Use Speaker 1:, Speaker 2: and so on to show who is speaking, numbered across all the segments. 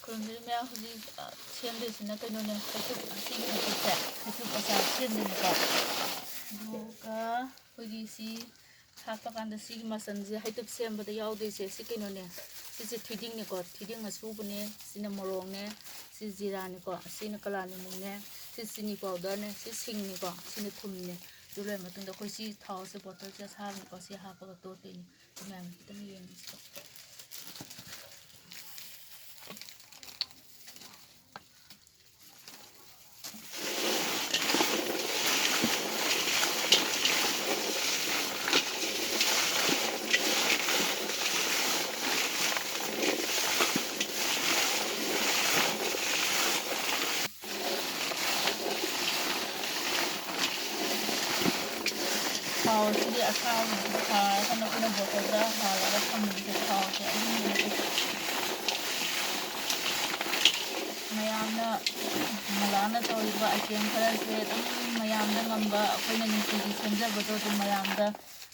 Speaker 1: 그런데 ꯃꯌꯥꯝ ꯍꯧꯖꯤꯛ ꯁꯦꯝꯗꯣꯏꯁꯤꯅ ꯀꯩꯅꯣꯅꯦ ꯍꯩꯇꯨꯞ ꯑꯁꯤꯒꯤ ꯍꯩꯇꯨꯞꯁꯦ ꯍꯩꯇꯨꯞ ꯑꯆꯥꯔ ꯁꯦꯝꯗꯣꯏꯅꯦꯀꯣ ꯑꯗꯨꯒ ꯑꯩꯈꯣꯏꯒꯤ ꯁꯤ ꯊꯥꯛꯄ ꯀꯥꯟꯗ ꯁꯤꯒꯤ ꯃꯆꯜꯁꯦ ꯍꯩꯇꯨꯞ ꯁꯦꯝꯕꯗ ꯌꯥꯎꯗꯣꯏꯁꯦ ꯁꯤ ꯀꯩꯅꯣꯅꯦ ꯁꯤꯁꯦ ꯊꯣꯏꯗꯤꯡꯅꯦꯀꯣ ꯊꯣꯏꯗꯤꯡ ꯑꯁꯨꯕꯅꯦ ꯁꯤꯅ ꯃꯣꯔꯣꯛꯅꯦ ꯁꯤ ꯖꯤꯔꯥꯅꯦꯀꯣ ꯁꯤꯅ ꯀꯂꯥꯅꯤꯃꯨꯛꯅꯦ ꯁꯤ ꯆꯤꯅꯤ ꯄꯥꯎꯗꯔꯅꯦ ꯁꯤ ꯁꯤꯡꯅꯦꯀꯣ ꯁꯤꯅ ꯊꯨꯝꯅꯦ ꯑꯗꯨ ꯂꯣꯏꯔ ꯃꯇꯨꯡꯗ ꯑꯩꯈꯣꯏ ꯁꯤ ꯊꯥꯎꯁꯦ ꯕꯣꯇꯜꯁꯦ ꯑꯁꯥꯕꯅꯤꯀꯣ ꯁꯤ ꯍꯥꯞꯄꯒ ꯇꯣꯠꯇꯣꯏꯅꯤ ꯃꯌꯥꯝ ꯈꯤꯇꯪ ꯌꯦꯡꯉꯤꯁꯤꯀꯣ ꯊꯥꯎꯁꯤꯗꯤ ꯑꯁꯥꯕꯁꯤꯗ ꯁꯥꯔꯒꯅ ꯑꯩꯈꯣꯏꯅ ꯕꯣꯇꯜꯗ ꯍꯥꯜꯂꯒ ꯊꯝꯃꯤꯁꯦ ꯊꯥꯎꯁꯦ ꯑꯗꯨꯝ ꯃꯌꯥꯝꯅ ꯃꯂꯥꯅ ꯇꯧꯔꯤꯕ ꯑꯥꯏꯇꯦꯝ ꯈꯔꯁꯦ ꯑꯗꯨꯝ ꯃꯌꯥꯝꯗ ꯉꯝꯕ ꯑꯩꯈꯣꯏꯅ ꯅꯨꯡꯇꯤꯒꯤ ꯁꯦꯝꯖꯕꯗꯣ ꯑꯗꯨꯝ ꯃꯌꯥꯝꯗ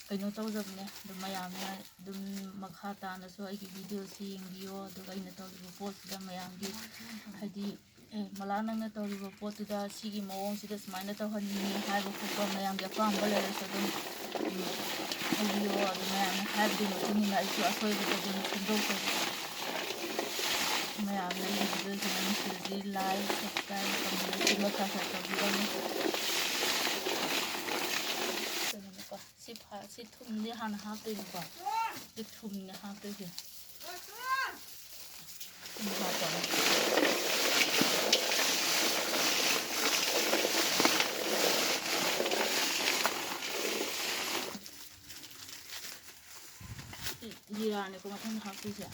Speaker 1: ꯀꯩꯅꯣ ꯇꯧꯖꯕꯅꯦ ꯑꯗꯨꯝ ꯃꯌꯥꯝꯅ ꯑꯗꯨꯝ ꯃꯈꯥ ꯇꯥꯅꯁꯨ ꯑꯩꯒꯤ ꯚꯤꯗꯤꯑꯣꯁꯤ ꯌꯦꯡꯕꯤꯌꯣ ꯑꯗꯨꯒ ꯑꯩꯅ ꯇꯧꯔꯤꯕ ꯄꯣꯠꯁꯤꯗ ꯃꯌꯥꯝꯒꯤ ꯍꯥꯏꯗꯤ ꯃꯂꯥ ꯅꯪꯅ ꯇꯧꯔꯤꯕ ꯄꯣꯠꯇꯨꯗ ꯁꯤꯒꯤ ꯃꯑꯣꯡꯁꯤꯗ ꯁꯨꯃꯥꯏꯅ ꯇꯧꯍꯟꯅꯤꯡꯉꯤ ꯍꯥꯏꯕ ꯈꯣꯠꯄ ꯃꯌꯥꯝꯒꯤ ꯑꯄꯥꯝꯕ ꯂꯩꯔꯁꯨ ꯑꯗꯨꯝ ꯍꯥꯏꯕꯤꯌꯣ ꯑꯗꯨ ꯃꯌꯥꯝꯅ ꯍꯥꯏꯕꯗꯨꯒꯤ ꯃꯇꯨꯡ ꯏꯟꯅ ꯑꯩꯁꯨ ꯑꯁꯣꯏꯕꯗ ꯑꯗꯨꯝ ꯁꯦꯝꯗꯣꯛꯆꯒꯦ ꯃꯌꯥꯝꯅ ꯑꯩꯒꯤ ꯚꯤꯗꯤꯑꯣꯁꯤ ꯅꯨꯡꯁꯤꯔꯗꯤ ꯂꯥꯏꯛ ꯁꯕꯁꯀ꯭ꯔꯥꯏꯕ ꯀꯃꯦꯟ ꯁꯤꯃ ꯈꯔ ꯈꯔ ꯇꯧꯕꯤꯔꯝꯃꯨ ꯀꯩꯅꯣꯅꯦꯀꯣ ꯁꯤ ꯊꯨꯝꯗꯤ ꯍꯥꯟꯅ ꯍꯥꯞꯇꯣꯏꯅꯦꯀꯣ ꯁꯤ ꯊꯨꯝꯅꯦ ꯍꯥꯞꯇꯣꯏꯁꯦ ꯊꯨꯝ ꯍꯥꯞꯄꯒ जीरानेको मथंग हापिसे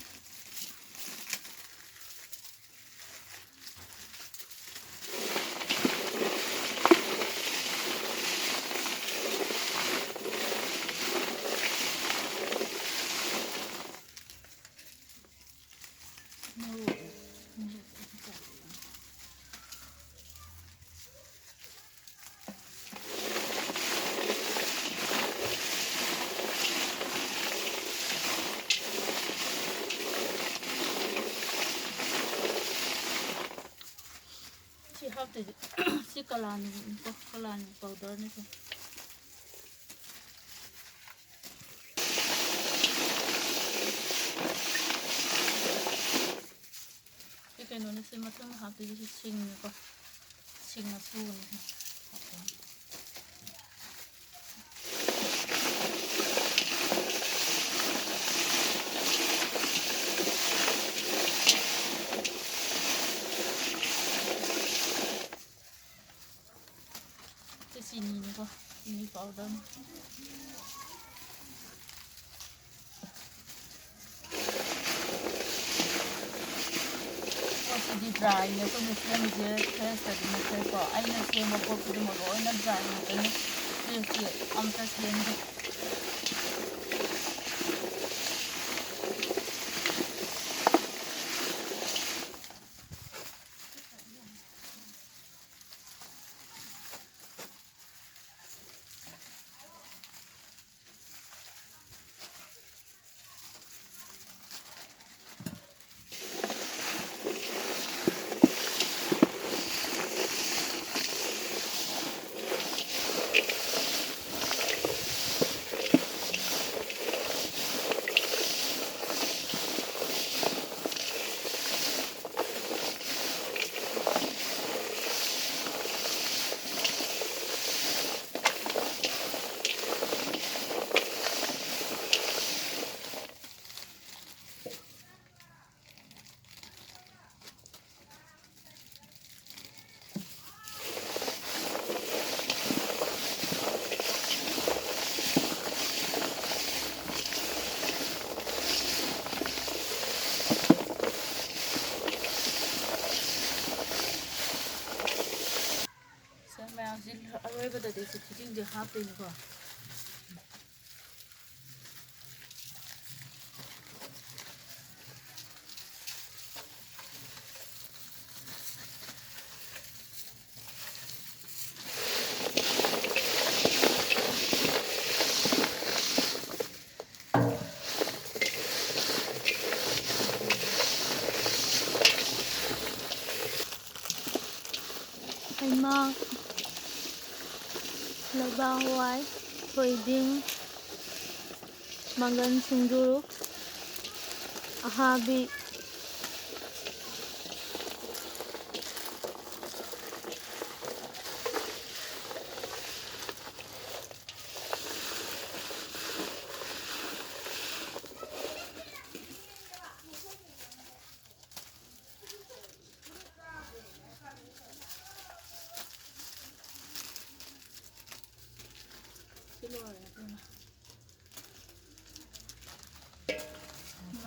Speaker 1: सी कलानी पाउडर ने कहीं से मतलब हाथी सिंह सिंह सूने चीनी पाउडर ड्राई ने तो सेमसे फ्रेसको अगर सेम पोटूद लोना ड्राई फ्रेस अमता सेमदे अरोबदे फिटिंग हापीको
Speaker 2: ꯆꯉꯥꯡ, ꯂꯩꯕꯥꯛ ꯍꯋꯥꯏ, ꯊꯣꯏꯗꯤꯡ, ꯃꯪꯒꯟ ꯁꯤꯡꯖꯨ, ꯑꯍꯥꯕꯤ,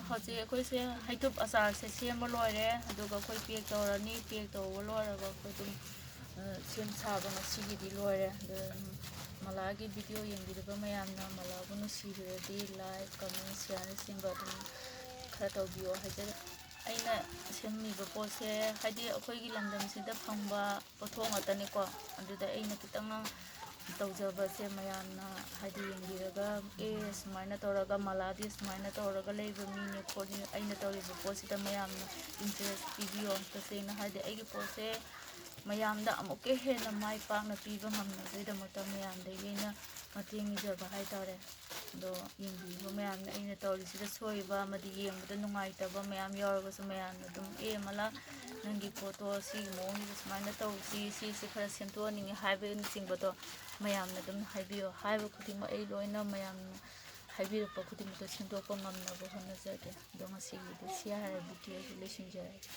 Speaker 1: ꯍꯧꯖꯤꯛ ꯑꯩꯈꯣꯏꯁꯦ ꯍꯩꯇꯨꯞ ꯑꯆꯥꯔꯁꯦ ꯁꯦꯝꯕ ꯂꯣꯏꯔꯦ ꯑꯗꯨꯒ ꯑꯩꯈꯣꯏ ꯄꯦꯛ ꯇꯧꯔꯅꯤ ꯄꯦꯛ ꯇꯧꯕ ꯂꯣꯏꯔꯒ ꯑꯩꯈꯣꯏ ꯑꯗꯨꯝ ꯁꯦꯝ ꯁꯥꯕ ꯉꯁꯤꯒꯤꯗꯤ ꯂꯣꯏꯔꯦ ꯑꯗꯨ ꯃꯂꯥꯒꯤ ꯚꯤꯗꯤꯑꯣ ꯌꯦꯡꯕꯤꯔꯤꯕ ꯃꯌꯥꯝꯅ ꯃꯂꯥꯕꯨ ꯅꯨꯡꯁꯤꯕꯤꯔꯗꯤ ꯂꯥꯏꯛ ꯀꯃꯦꯟ ꯁꯤꯌꯥꯔꯅꯆꯤꯡꯕ ꯑꯗꯨꯝ ꯈꯔ ꯇꯧꯕꯤꯌꯣ ꯍꯥꯏꯖꯔꯤ ꯑꯩꯅ ꯁꯦꯝꯃꯤꯕ ꯄꯣꯠꯁꯦ ꯍꯥꯏꯗꯤ ꯑꯩꯈꯣꯏꯒꯤ ꯂꯝꯗꯝꯁꯤꯗ ꯐꯪꯕ ꯄꯣꯠꯊꯣꯛ ꯉꯥꯛꯇꯅꯤꯀꯣ ꯑꯗꯨꯗ ꯑꯩꯅ ꯈꯤꯇꯪ ꯇꯧꯖꯕꯁꯦ ꯃꯌꯥꯝꯅ ꯍꯥꯏꯗꯤ ꯌꯦꯡꯕꯤꯔꯒ ꯁꯨꯃꯥꯏꯅ ꯇꯧꯔꯒ ꯃꯂꯥꯗꯤ ꯁꯨꯃꯥꯏꯅ ꯇꯧꯔꯒ ꯂꯩꯕ ꯃꯤꯅꯤ ꯈꯣꯠꯅꯤ ꯑꯩꯅ ꯇꯧꯔꯤꯕ ꯄꯣꯠꯁꯤꯗ ꯃꯌꯥꯝꯅ ꯏꯟꯇꯔꯦꯁ ꯄꯤꯕꯤꯌꯣ ꯇꯁꯦꯡꯅ ꯍꯥꯏꯗꯤ ꯑꯩꯒꯤ ꯄꯣꯠꯁꯦ ꯃꯌꯥꯝꯗ ꯑꯃꯨꯛꯀ ꯍꯦꯟꯅ ꯃꯥꯏ ꯄꯥꯛꯅ ꯄꯤꯕ ꯉꯝꯅꯕꯒꯤꯗꯃꯛꯇ ꯃꯌꯥꯝꯗꯒꯤ ꯑꯩꯅ ꯃꯇꯦꯡ ꯅꯤꯖꯕ ꯍꯥꯏꯇꯥꯔꯦ ꯑꯗꯣ ꯌꯦꯡꯕꯤꯕ ꯃꯌꯥꯝꯅ ꯑꯩꯅ ꯇꯧꯔꯤꯁꯤꯗ ꯁꯣꯏꯕ ꯑꯃꯗꯤ ꯌꯦꯡꯕꯗ ꯅꯨꯡꯉꯥꯏꯇꯕ ꯃꯌꯥꯝ ꯌꯥꯎꯔꯒꯁꯨ ꯃꯌꯥꯝꯅ ꯑꯗꯨꯝ ꯃꯂꯥ ꯅꯪꯒꯤ ꯄꯣꯠꯇꯣ ꯁꯤꯒꯤ ꯃꯑꯣꯡꯁꯤꯗ ꯁꯨꯃꯥꯏꯅ ꯇꯧꯁꯤ ꯁꯤꯁꯦ ꯈꯔ ꯁꯦꯝꯗꯣꯛꯍꯟꯅꯤꯡꯉꯤ ꯍꯥꯏꯕꯅꯆꯤꯡꯕꯗꯣ ꯃꯌꯥꯝꯅ ꯑꯗꯨꯝ ꯍꯥꯏꯕꯤꯌꯣ ꯍꯥꯏꯕ ꯈꯨꯗꯤꯡꯃꯛ ꯑꯩ ꯂꯣꯏꯅ ꯃꯌꯥꯝꯅ ꯍꯥꯏꯕꯤꯔꯛꯄ ꯈꯨꯗꯤꯡꯃꯛꯇꯣ ꯁꯦꯝꯗꯣꯛꯄ ꯉꯝꯅꯕ ꯍꯣꯠꯅꯖꯒꯦ ꯑꯗꯣ ꯉꯁꯤꯒꯤꯗꯤ ꯁꯤ ꯍꯥꯏꯔ ꯚꯤꯗꯤꯑꯣꯁꯤ ꯂꯣꯏꯁꯤꯟꯖꯔꯒꯦ